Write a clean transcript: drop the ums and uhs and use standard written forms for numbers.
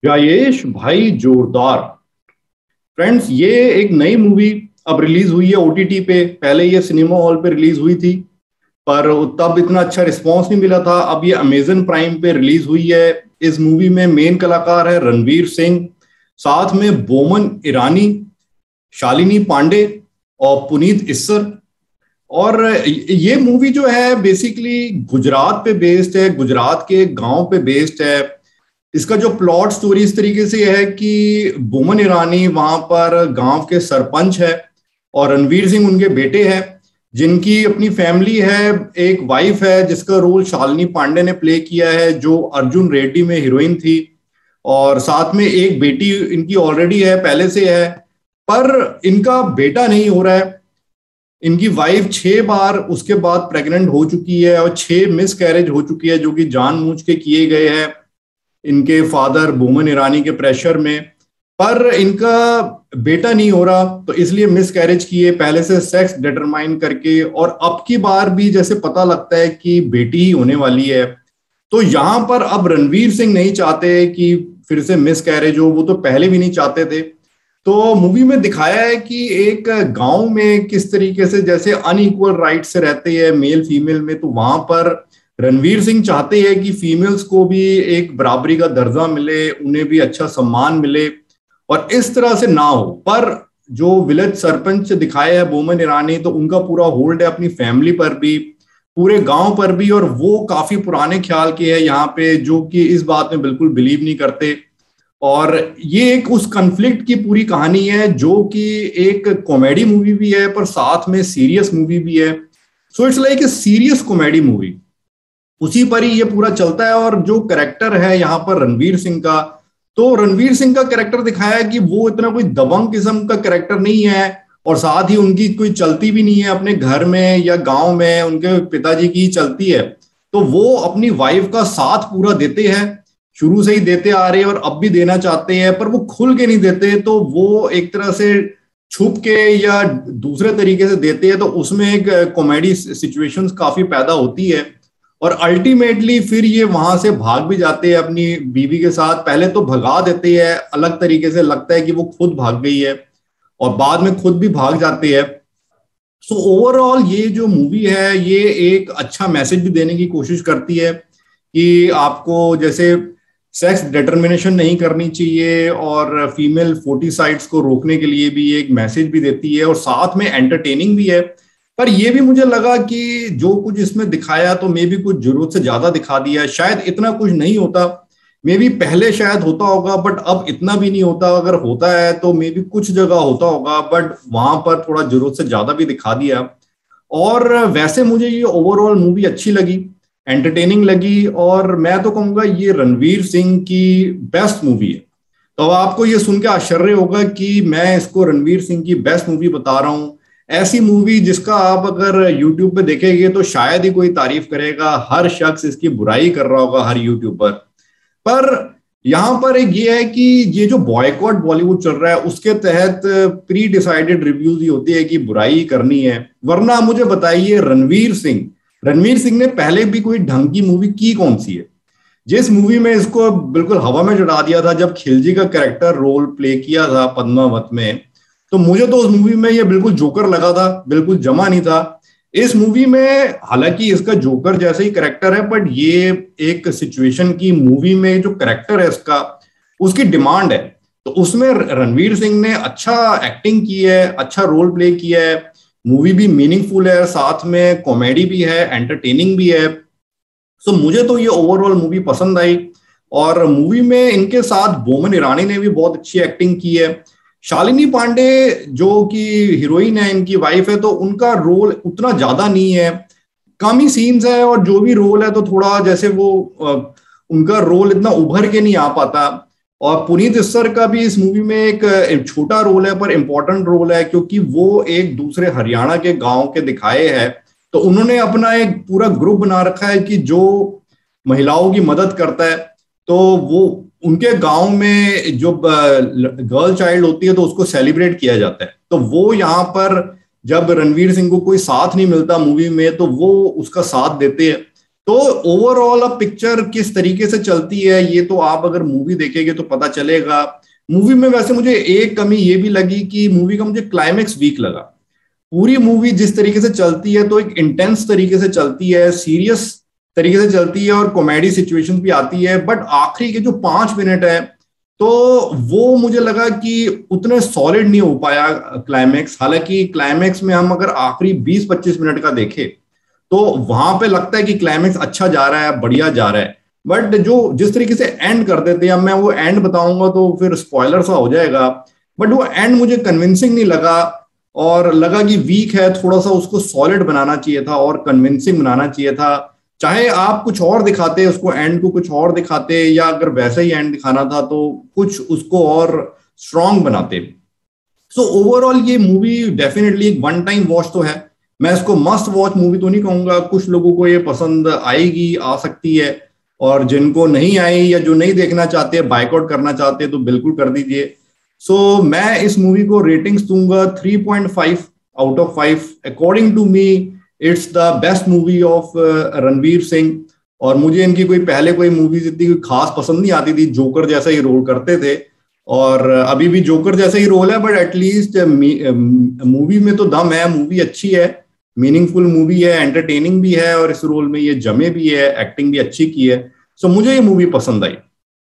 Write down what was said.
राजेश भाई जोरदार। फ्रेंड्स, ये एक नई मूवी अब रिलीज हुई है ओटीटी पे। पहले ये सिनेमा हॉल पे रिलीज हुई थी, पर तब इतना अच्छा रिस्पांस नहीं मिला था। अब ये अमेजन प्राइम पे रिलीज हुई है। इस मूवी में मेन कलाकार है रणवीर सिंह, साथ में बोमन ईरानी, शालिनी पांडे और पुनीत इस्सर। और ये मूवी जो है बेसिकली गुजरात पे बेस्ड है, गुजरात के गांव पे बेस्ड है। इसका जो प्लॉट स्टोरी इस तरीके से है कि बोमन ईरानी वहां पर गांव के सरपंच है और रणवीर सिंह उनके बेटे हैं, जिनकी अपनी फैमिली है। एक वाइफ है जिसका रोल शालिनी पांडे ने प्ले किया है, जो अर्जुन रेड्डी में हीरोइन थी। और साथ में एक बेटी इनकी ऑलरेडी है, पहले से है, पर इनका बेटा नहीं हो रहा है। इनकी वाइफ 6 बार उसके बाद प्रेग्नेंट हो चुकी है और 6 मिस कैरेज हो चुकी है, जो कि जानबूझ के किए गए हैं इनके फादर बोमन ईरानी के प्रेशर में। पर इनका बेटा नहीं हो रहा, तो इसलिए मिस कैरेज किए, पहले से सेक्स डिटरमाइन करके। और अब की बार भी जैसे पता लगता है कि बेटी ही होने वाली है। तो यहां पर अब रणवीर सिंह नहीं चाहते कि फिर से मिस कैरेज हो, वो तो पहले भी नहीं चाहते थे। तो मूवी में दिखाया है कि एक गांव में किस तरीके से जैसे अनइक्वल राइट से रहते हैं मेल फीमेल में, तो वहां पर रणवीर सिंह चाहते हैं कि फीमेल्स को भी एक बराबरी का दर्जा मिले, उन्हें भी अच्छा सम्मान मिले और इस तरह से ना हो। पर जो विलेज सरपंच दिखाया है बोमन ईरानी, तो उनका पूरा होल्ड है अपनी फैमिली पर भी, पूरे गांव पर भी। और वो काफी पुराने ख्याल के हैं यहाँ पे, जो कि इस बात में बिल्कुल बिलीव नहीं करते। और ये एक उस कन्फ्लिक्ट की पूरी कहानी है, जो कि एक कॉमेडी मूवी भी है पर साथ में सीरियस मूवी भी है। So it's like a serious comedy movie, उसी पर ही ये पूरा चलता है। और जो कैरेक्टर है यहाँ पर रणवीर सिंह का, तो रणवीर सिंह का कैरेक्टर दिखाया है कि वो इतना कोई दबंग किस्म का कैरेक्टर नहीं है, और साथ ही उनकी कोई चलती भी नहीं है अपने घर में या गांव में, उनके पिताजी की चलती है। तो वो अपनी वाइफ का साथ पूरा देते हैं, शुरू से ही देते आ रहे हैं और अब भी देना चाहते हैं, पर वो खुल के नहीं देते। तो वो एक तरह से छुप के या दूसरे तरीके से देते हैं, तो उसमें एक कॉमेडी सिचुएशंस काफी पैदा होती है। और अल्टीमेटली फिर ये वहां से भाग भी जाते हैं अपनी बीवी के साथ। पहले तो भगा देते हैं, अलग तरीके से लगता है कि वो खुद भाग गई है, और बाद में खुद भी भाग जाते हैं। सो ओवरऑल ये जो मूवी है, ये एक अच्छा मैसेज भी देने की कोशिश करती है कि आपको जैसे सेक्स डिटर्मिनेशन नहीं करनी चाहिए, और फीमेल फोर्टिसाइड्स को रोकने के लिए भी एक मैसेज भी देती है, और साथ में एंटरटेनिंग भी है। पर यह भी मुझे लगा कि जो कुछ इसमें दिखाया, तो मे भी कुछ जरूरत से ज्यादा दिखा दिया। शायद इतना कुछ नहीं होता, मे भी पहले शायद होता होगा, बट अब इतना भी नहीं होता। अगर होता है तो मे भी कुछ जगह होता होगा, बट वहां पर थोड़ा जरूरत से ज्यादा भी दिखा दिया। और वैसे मुझे ये ओवरऑल मूवी अच्छी लगी, एंटरटेनिंग लगी, और मैं तो कहूंगा ये रणवीर सिंह की बेस्ट मूवी है। तो आपको ये सुन के आश्चर्य होगा कि मैं इसको रणवीर सिंह की बेस्ट मूवी बता रहा हूं। ऐसी मूवी जिसका आप अगर YouTube पे देखेंगे तो शायद ही कोई तारीफ करेगा, हर शख्स इसकी बुराई कर रहा होगा, हर यूट्यूबर। पर यहां पर एक ये है कि ये जो बॉयकॉट बॉलीवुड चल रहा है, उसके तहत प्री डिसाइडेड रिव्यूज ही होती है कि बुराई करनी है। वरना मुझे बताइए, रणवीर सिंह ने पहले भी कोई ढंग की मूवी की कौन सी है? जिस मूवी में इसको बिल्कुल हवा में चढ़ा दिया था, जब खिलजी का कैरेक्टर रोल प्ले किया था पद्मावत में, तो मुझे तो उस मूवी में ये बिल्कुल जोकर लगा था, बिल्कुल जमा नहीं था। इस मूवी में हालांकि इसका जोकर जैसे ही कैरेक्टर है, बट ये एक सिचुएशन की मूवी में जो कैरेक्टर है इसका, उसकी डिमांड है। तो उसमें रणवीर सिंह ने अच्छा एक्टिंग की है, अच्छा रोल प्ले किया है। मूवी भी मीनिंगफुल है, साथ में कॉमेडी भी है, एंटरटेनिंग भी है। सो मुझे तो ये ओवरऑल मूवी पसंद आई। और मूवी में इनके साथ बोमन ईरानी ने भी बहुत अच्छी एक्टिंग की है। शालिनी पांडे जो कि हीरोइन है, इनकी वाइफ है, तो उनका रोल उतना ज्यादा नहीं है, कम ही सीन्स है। और जो भी रोल है तो थोड़ा जैसे वो उनका रोल इतना उभर के नहीं आ पाता। और पुनीत इस्सर का भी इस मूवी में एक छोटा रोल है, पर इम्पोर्टेंट रोल है, क्योंकि वो एक दूसरे हरियाणा के गांव के दिखाए हैं। तो उन्होंने अपना एक पूरा ग्रुप बना रखा है कि जो महिलाओं की मदद करता है। तो वो उनके गांव में जो गर्ल चाइल्ड होती है, तो उसको सेलिब्रेट किया जाता है। तो वो यहाँ पर जब रणवीर सिंह को कोई साथ नहीं मिलता मूवी में, तो वो उसका साथ देते हैं। तो ओवरऑल अब पिक्चर किस तरीके से चलती है ये तो आप अगर मूवी देखेंगे तो पता चलेगा। मूवी में वैसे मुझे एक कमी ये भी लगी कि मूवी का मुझे क्लाइमेक्स वीक लगा। पूरी मूवी जिस तरीके से चलती है तो एक इंटेंस तरीके से चलती है, सीरियस तरीके से चलती है और कॉमेडी सिचुएशन भी आती है, बट आखिरी के जो 5 मिनट है तो वो मुझे लगा कि उतने सॉलिड नहीं हो पाया क्लाइमेक्स। हालांकि क्लाइमेक्स में हम अगर आखिरी 20-25 मिनट का देखें तो वहां पे लगता है कि क्लाइमेक्स अच्छा जा रहा है, बढ़िया जा रहा है, बट जो जिस तरीके से एंड कर देते हैं, अब मैं वो एंड बताऊंगा तो फिर स्पॉइलर सा हो जाएगा, बट वो एंड मुझे कन्विंसिंग नहीं लगा और लगा कि वीक है, थोड़ा सा उसको सॉलिड बनाना चाहिए था और कन्विंसिंग बनाना चाहिए था। चाहे आप कुछ और दिखाते, उसको एंड को कुछ और दिखाते, या अगर वैसे ही एंड दिखाना था तो कुछ उसको और स्ट्रांग बनाते। सो ओवरऑल ये मूवी डेफिनेटली एक वन टाइम वॉच तो है। मैं इसको मस्ट वॉच मूवी तो नहीं कहूंगा, कुछ लोगों को ये पसंद आएगी, आ सकती है, और जिनको नहीं आई या जो नहीं देखना चाहते, बायकॉट करना चाहते तो बिल्कुल कर दीजिए। सो मैं इस मूवी को रेटिंग्स दूंगा 3.5 out of 5। According to me it's the best movie of Ranveer Singh. और मुझे इनकी पहले कोई मूवीज इतनी कोई खास पसंद नहीं आती थी, जोकर जैसा ही रोल करते थे और अभी भी जोकर जैसा ही रोल है, बट एटलीस्ट मूवी में तो दम है, मूवी अच्छी है, मीनिंगफुल मूवी है, एंटरटेनिंग भी है और इस रोल में ये जमे भी है, एक्टिंग भी अच्छी की है। सो मुझे ये मूवी पसंद आई।